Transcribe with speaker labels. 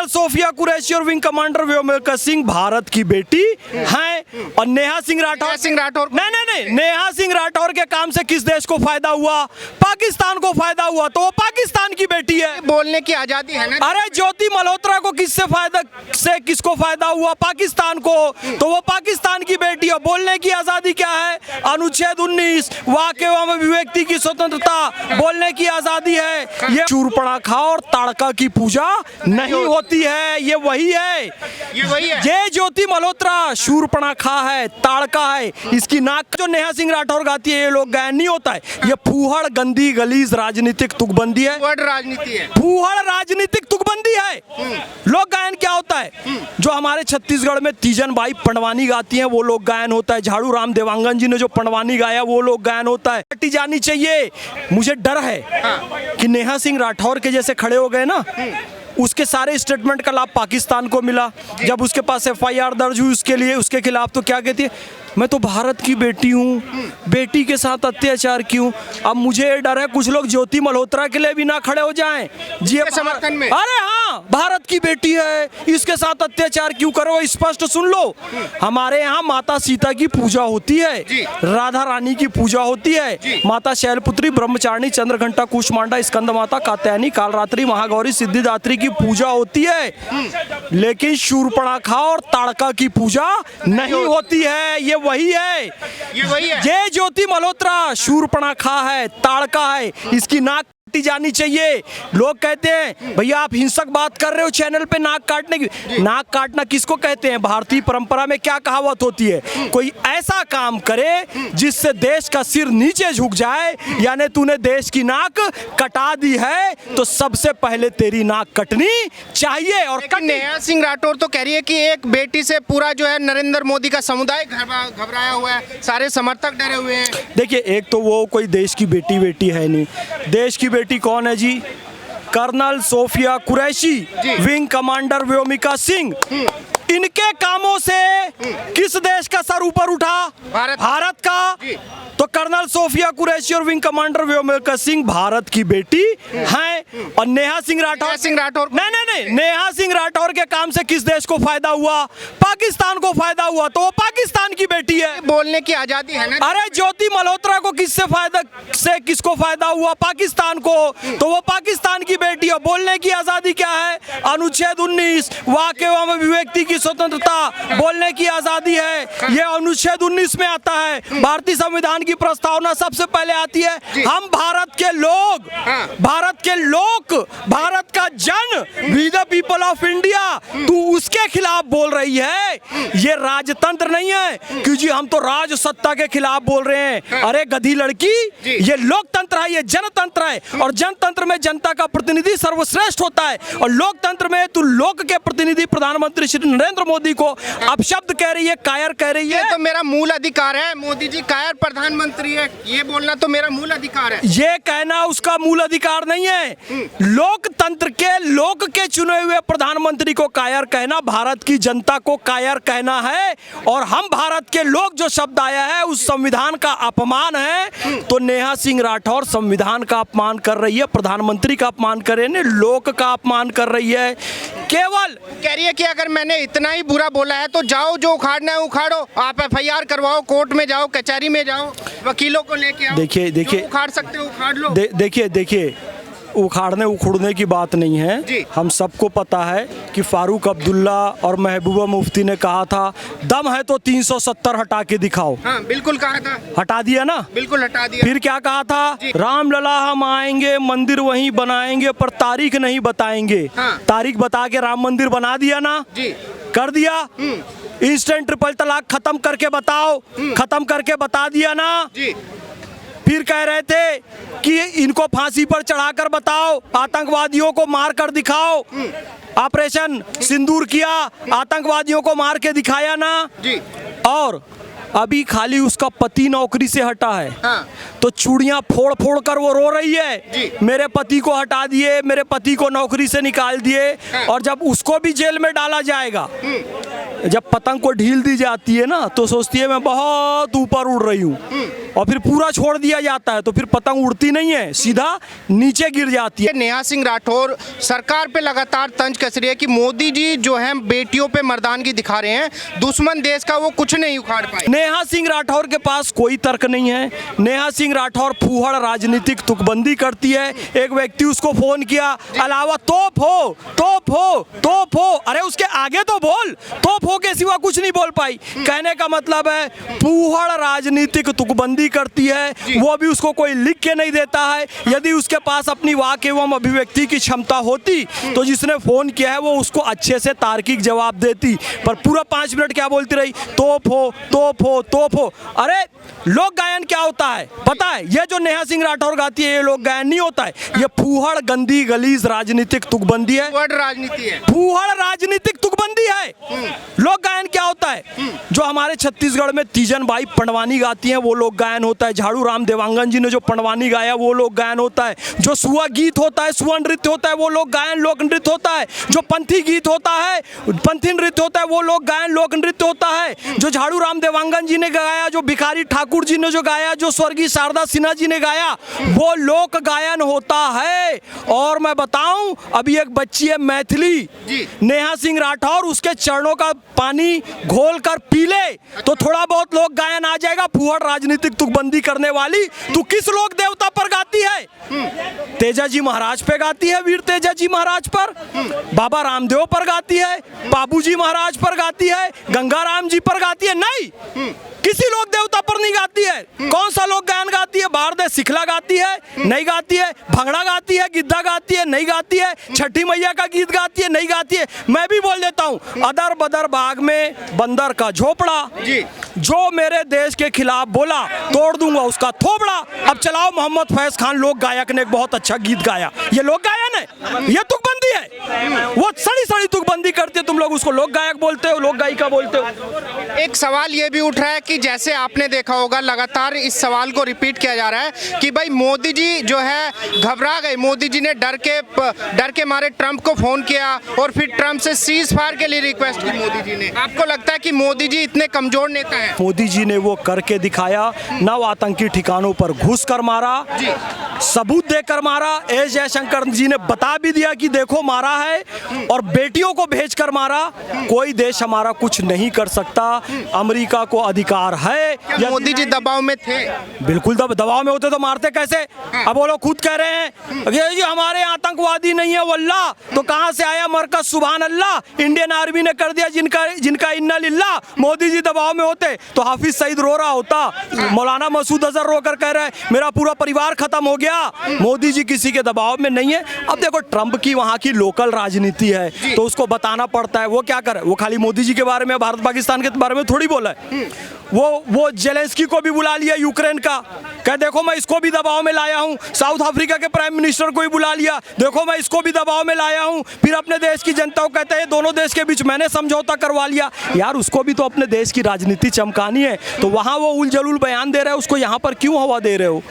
Speaker 1: Sophia Qureshi और wing commander Vyomika Singh Bharat की बेटी हैं। और नेहा सिंह राठौर नहीं, नेहा सिंह राठौर के काम से किस देश को फायदा हुआ? पाकिस्तान को फायदा हुआ, तो वो पाकिस्तान की बेटी है।
Speaker 2: बोलने की आजादी है ना।
Speaker 1: अरे ज्योति मल्होत्रा को किसको फायदा हुआ? पाकिस्तान को, तो वो पाकिस्तान की बेटी है। बोलने की आजादी क्या है? अनुच्छेद 19 वाक एवं अभिव्यक्ति की स्वतंत्रता, बोलने की आजादी है। ये शूर्पणखा और ताड़का की पूजा नहीं होती है। ये वही है, ये ज्योति मल्होत्रा शूर्पणखा है, ताड़का है। इसकी नाक जो नेहा सिंह राठौर गाती है, ये लोग गायन नहीं होता है। ये फूहड़ गंदी गलीज राजनीतिक तुकबंदी है। फूहड़ राजनीतिक तुकबंदी है। लोक गायन क्या होता है? जो हमारे छत्तीसगढ़ में तीजन बाई पंडवानी गाती हैं, वो लोक गायन होता है। झाड़ू राम देवांगन जी ने जो पंडवानी गाया, वो लोक गायन होता है। हटी जानी चाहिए। मुझे डर है कि नेहा सिंह राठौर के जैसे खड़े हो गए ना, उसके सारे स्टेटमेंट का लाभ पाकिस्तान को मिला। जब उसके पास FIR दर्ज हुई उसके खिलाफ, तो क्या कहती है? मैं तो भारत की बेटी हूँ, बेटी के साथ अत्याचार क्यों? अब मुझे डर है कुछ लोग ज्योति मल्होत्रा के लिए भी ना खड़े हो जाएं जी
Speaker 2: समर्थन में।
Speaker 1: अरे हाँ, भारत की बेटी है, इसके साथ अत्याचार क्यों करो? स्पष्ट सुन लो, हमारे यहाँ माता सीता की पूजा होती है, राधा रानी की पूजा होती है, माता शैलपुत्री, ब्रह्मचारिणी, चंद्रघंटा, कुष्मांडा, स्कंद माता, कात्यायनी, कालरात्रि, महागौरी, सिद्धिदात्री की पूजा होती है। लेकिन शूर्पणखा और ताड़का की पूजा नहीं होती है। ये वही है, ये ज्योति मल्होत्रा शूर्पणखा है, ताड़का है। इसकी नाक काटी जानी चाहिए। लोग कहते हैं भैया आप हिंसक बात कर रहे हो चैनल पे, नाक काटने की। नाक काटना किसको कहते हैं? भारतीय परंपरा में क्या कहावत होती है? कोई ऐसा काम करे जिससे देश का सिर नीचे झुक जाए, यानी तूने देश की नाक कटा दी है, तो सबसे पहले तेरी नाक कटनी चाहिए। और
Speaker 2: नेहा सिंह राठौर तो कह रही है कि एक बेटी से पूरा जो है नरेंद्र मोदी का समुदाय घबराया हुआ है, सारे समर्थक डरे हुए हैं।
Speaker 1: देखिए, एक तो वो कोई देश की बेटी है नहीं। देश की बेटी कौन है जी? Colonel Sofiya Qureshi, wing commander Vyomika Singh. इनके कामों से किस देश का सर ऊपर उठा? भारत का। तो कर्नल सोफिया कुरैशी और विंग कमांडर व्योमिका सिंह भारत की बेटी हैं। और नेहा सिंह राठौर नहीं, नेहा सिंह राठौर के काम से किस देश को फायदा हुआ? पाकिस्तान को फायदा हुआ, तो वो पाकिस्तान की बेटी है।
Speaker 2: बोलने की आजादी है ना।
Speaker 1: अरे ज्योति मल्होत्रा को किसको फायदा हुआ? पाकिस्तान को, तो वो पाकिस्तान की बेटी है। बोलने की आजादी क्या है? अनुच्छेद 19 वाक एवं अभिव्यक्ति की स्वतंत्रता, बोलने की आजादी है। ये अनुच्छेद 19 में आता है। भारतीय संविधान की प्रस्तावना सबसे पहले आती है। हम भारत के लोग, भारत का जन, we the people of India. तू उसके खिलाफ बोल रही है। ये राजतंत्र नहीं है कि जी हम तो राज सत्ता के खिलाफ बोल रहे हैं। अरे गधी लड़की, ये लोकतंत्र है, ये जनतंत्र है। और जनतंत्र में जनता का प्रतिनिधि सर्वश्रेष्ठ होता है। और लोकतंत्र में तू लोक के प्रतिनिधि प्रधानमंत्री श्री नरेंद्र मोदी को अपशब्द कह रही है, कायर कह रही है।
Speaker 2: ये तो मेरा मूल अधिकार है। मोदी जी कायर प्रधानमंत्री है, ये बोलना तो मेरा मूल अधिकार है।
Speaker 1: ये कहना उसका मूल अधिकार नहीं है। लोकतंत्र के, लोक के चुने हुए प्रधानमंत्री को कायर कहना भारत की जनता को कायर कहना है। और हम भारत के लोग जो शब्द आया है उस संविधान का अपमान है। तो नेहा सिंह राठौर संविधान का अपमान कर रही है, प्रधानमंत्री का अपमान कर रही है, लोक का अपमान कर रही है। केवल
Speaker 2: कह रही है कि अगर मैंने इतना ही बुरा बोला है तो जाओ, जो उखाड़ना है उखाड़ो, आप FIR करवाओ, कोर्ट में जाओ, कचहरी में जाओ, वकीलों को लेके आओ।
Speaker 1: देखिए
Speaker 2: उखाड़ सकते हो उखाड़ लो।
Speaker 1: देखिए उखाड़ने उखड़ने की बात नहीं है। हम सबको पता है कि फारूक अब्दुल्ला और महबूबा मुफ्ती ने कहा था दम है तो 370 हटा के दिखाओ।
Speaker 2: हाँ, बिल्कुल कहा था।
Speaker 1: हटा दिया ना? बिल्कुल हटा दिया। फिर क्या कहा था? रामलला हम आएंगे, मंदिर वहीं बनाएंगे, पर तारीख नहीं बताएंगे। तारीख बता के राम मंदिर बना दिया ना? कर दिया। इंस्टेंट ट्रिपल तलाक खत्म करके बताओ, खत्म करके बता दिया ना? फिर कह रहे थे कि इनको फांसी पर चढ़ाकर बताओ, आतंकवादियों को मार कर दिखाओ। ऑपरेशन सिंदूर किया, आतंकवादियों को मार के दिखाया ना? और अभी खाली उसका पति नौकरी से हटा है। तो चूड़ियां फोड़ फोड़ कर वो रो रही है, मेरे पति को हटा दिए, मेरे पति को नौकरी से निकाल दिए। और जब उसको भी जेल में डाला जाएगा जब पतंग को ढील दी जाती है ना तो सोचती है मैं बहुत ऊपर उड़ रही हूँ, और फिर पूरा छोड़ दिया जाता है तो फिर पतंग उड़ती नहीं है, सीधा नीचे गिर जाती है।
Speaker 2: नेहा सिंह राठौर सरकार पे लगातार तंज कस रही है कि मोदी जी जो है बेटियों पे मर्दानगी दिखा रहे हैं, दुश्मन देश का वो कुछ नहीं उखाड़ पाए।
Speaker 1: नेहा सिंह राठौर के पास कोई तर्क नहीं है। नेहा सिंह राठौर फूहड़ राजनीतिक तुकबंदी करती है। एक व्यक्ति उसको फोन किया, अलावा तोप हो तोप हो तोप हो, अरे उसके आगे तो बोल, तोप हो के सिवा कुछ नहीं बोल पाई। कहने का मतलब है फूहड़ राजनीतिक तुकबंदी करती है, वो भी उसको कोई लिख के नहीं देता है। यदि उसके पास अपनी वाक एवं अभिव्यक्ति की क्षमता होती तो जिसने फोन किया है वो उसको अच्छे से तार्किक जवाब देती, पर पूरा 5 मिनट क्या बोलती रही, तोप हो तोप हो तोप हो। अरे लोक गायन क्या होता है पता है? ये जो नेहा सिंह राठौर गाती है ये लोक गायन नहीं होता है, ये फूहड़ गंदी गलीज राजनीतिक तुकबंदी है।
Speaker 2: वर्ड राजनीति है,
Speaker 1: फूहड़ राजनीतिक तुकबंदी है। लोक गायन क्या होता है? जो हमारे छत्तीसगढ़ में तीजन बाई पंडवानी गाती हैं वो लोक गायन होता है। झाड़ू राम देवांगन जी ने जो पंडवानी गाया वो लोक गायन होता है। जो सुआ गीत होता है, सुआ नृत्य होता है, वो लोक गायन लोक नृत्य होता है। जो पंथी गीत होता है, पंथी नृत्य होता है, वो लोक गायन लोक नृत्य होता है। जो झाड़ू राम देवांगन जी ने गाया, जो भिखारी ठाकुर जी ने जो गाया, जो स्वर्गीय शारदा सिन्हा जी ने गाया, वो लोक गायन होता है। और मैं बताऊं, अभी एक बच्ची है मैथिली, नेहा सिंह राठौर, उसके चरणों का पानी घोल कर पी ले तो थोड़ा बहुत लोक गायन आ जाएगा। फूहड़ राजनीतिक तुकबंदी करने वाली तू किस लोक देवता पर गाती है? तेजा जी महाराज पे गाती है, वीर तेजा जी महाराज पर, बाबा रामदेव पर गाती है, बाबूजी महाराज पर गाती है, गंगाराम जी पर गाती है? नहीं, किसी लोक देवता पर नहीं गाती है। कौन सा लोक गायन गाती है? बारदे सिखला गाती है, नहीं गाती है। भंगड़ा गाती है, गिद्धा गाती है, नहीं गाती है। छठी मैया का गीत गाती है, नहीं गाती है। मैं भी बोल देता हूँ, अदर बदर बाग में बंदर का झोपड़ा, जो मेरे देश के खिलाफ बोला तोड़ दूंगा उसका थोबड़ा। अब चलाओ, मोहम्मद फैज खान लोक गायक ने एक बहुत अच्छा गीत गाया, ये लोक गायन है? ये तुकबंदी है। वो सड़ी सड़ी तुकबंदी करते, तुम लोग उसको लोक गायक बोलते हो, लोक गायिका बोलते हो।
Speaker 2: एक सवाल ये भी उठ रहा है कि जैसे आपने देखा होगा लगातार इस सवाल को रिपीट किया जा रहा है कि भाई मोदी जी जो है घबरा गए, मोदी जी ने डर के मारे ट्रंप को फोन किया और फिर ट्रंप से सीज फायर के लिए रिक्वेस्ट की मोदी जी ने। आपको लगता है कि मोदी जी इतने कमजोर नेता हैं?
Speaker 1: मोदी जी ने वो करके दिखाया। 9 आतंकी ठिकानों पर घुस कर मारा, सबूत देकर मारा। एस जयशंकर जी ने बता भी दिया कि देखो मारा है, और बेटियों को भेजकर मारा। कोई देश हमारा कुछ नहीं कर सकता, अमेरिका को अधिकार है।
Speaker 2: क्या मोदी जी दबाव में थे?
Speaker 1: बिल्कुल दबाव में होते तो मारते कैसे? अब वो लोग खुद कह रहे हैं ये जी हमारे आतंकवादी नहीं है वल्लाह, तो कहां से आया मरकज? सुभान अल्लाह, इंडियन आर्मी ने कर दिया जिनका इन्ना लिल्लाह। मोदी जी दबाव में होते तो हाफिज सईद रो रहा होता, मौलाना मसूद अजहर रोकर कह रहे हैं मेरा पूरा परिवार खत्म हो गया। मोदी जी किसी के दबाव में नहीं है। अब देखो, ट्रंप की वहां की लोकल राजनीति है तो उसको बताना पड़ता है। वो क्या करे? वो खाली मोदी जी के बारे में, भारत पाकिस्तान के बारे में थोड़ी बोला है। वो जेलेंस्की को भी बुला लिया यूक्रेन का, कह देखो मैं इसको भी दबाव में लाया हूं। साउथ अफ्रीका के प्राइम मिनिस्टर को भी बुला लिया, देखो मैं इसको भी दबाव में लाया हूं। फिर अपने देश की जनता को कहते हैं दोनों देश के बीच मैंने समझौता करवा लिया। यार उसको भी तो अपने देश की राजनीति चमकानी है, तो वहां वो उल जलूल बयान दे रहे हो, उसको यहाँ पर क्यों हवा दे रहे हो?